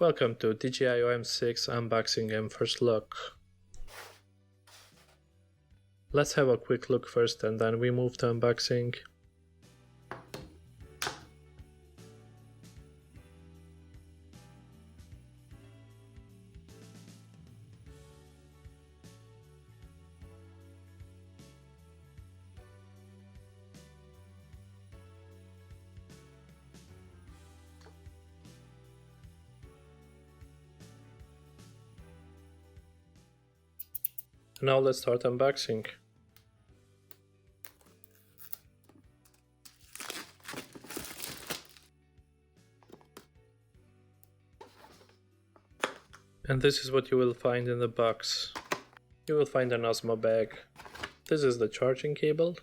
Welcome to DJI OM 6 unboxing and first look. Let's have a quick look first and then we move to unboxing. Now let's start unboxing. And this is what you will find in the box. You will find an Osmo bag. This is the charging cable.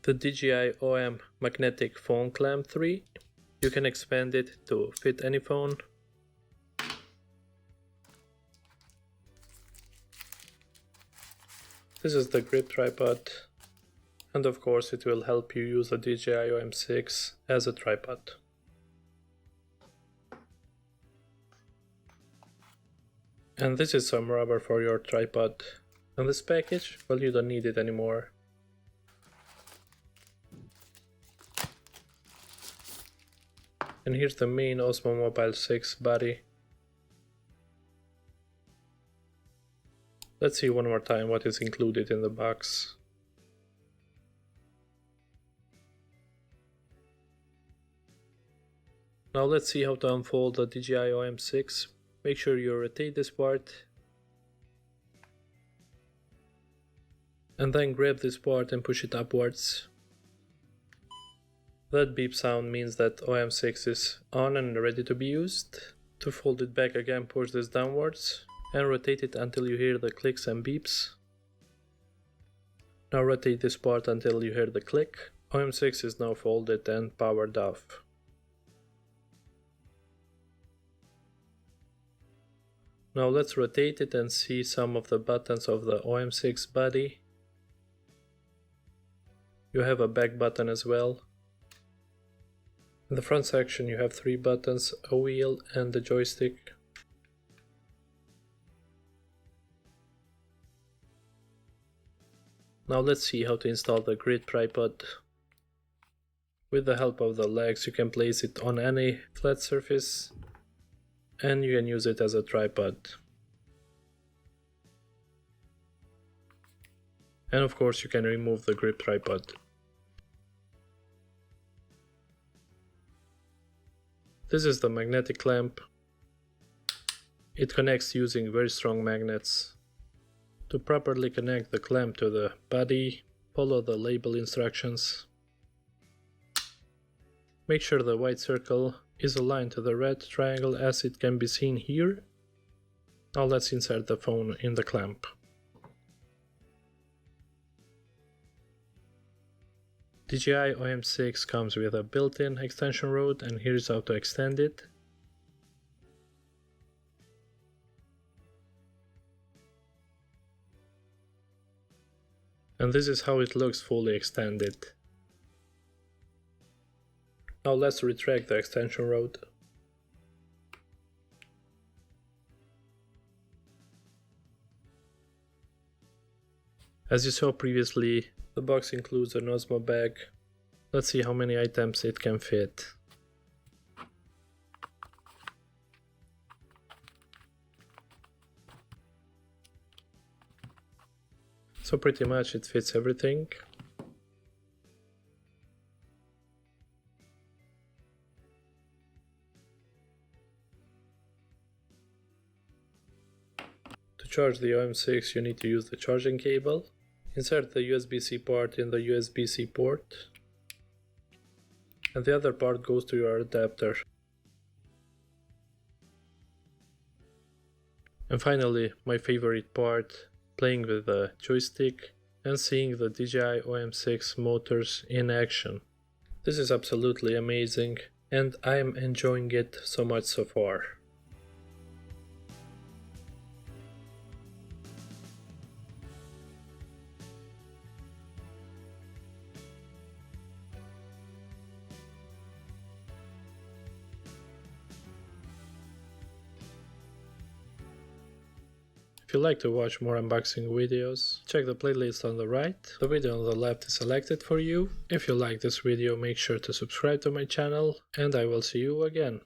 The DJI OM magnetic phone clamp 3. You can expand it to fit any phone. This is the grip tripod, and of course it will help you use the DJI OM 6 as a tripod. And this is some rubber for your tripod. And this package, well, you don't need it anymore. And here's the main Osmo Mobile 6 body. Let's see one more time what is included in the box. Now let's see how to unfold the DJI OM 6. Make sure you rotate this part. And then grab this part and push it upwards. That beep sound means that OM 6 is on and ready to be used. To fold it back again, push this downwards. And rotate it until you hear the clicks and beeps. Now rotate this part until you hear the click. OM 6 is now folded and powered off. Now let's rotate it and see some of the buttons of the OM 6 body. You have a back button as well. In the front section you have 3 buttons, a wheel and a joystick. Now let's see how to install the grid tripod. With the help of the legs you can place it on any flat surface and you can use it as a tripod. And of course you can remove the grip tripod. This is the magnetic clamp. It connects using very strong magnets. To properly connect the clamp to the body, follow the label instructions. Make sure the white circle is aligned to the red triangle as it can be seen here. Now let's insert the phone in the clamp. DJI OM 6 comes with a built-in extension rod and here's how to extend it. And this is how it looks fully extended. Now let's retract the extension rod. As you saw previously, the box includes an Osmo bag. Let's see how many items it can fit. So pretty much it fits everything. To charge the OM 6 you need to use the charging cable. Insert the USB-C part in the USB-C port. And the other part goes to your adapter. And finally, my favorite part, playing with the joystick and seeing the DJI OM 6 motors in action. This is absolutely amazing and I am enjoying it so much so far. If you like to watch more unboxing videos, check the playlist on the right. The video on the left is selected for you. If you like this video, make sure to subscribe to my channel, and I will see you again.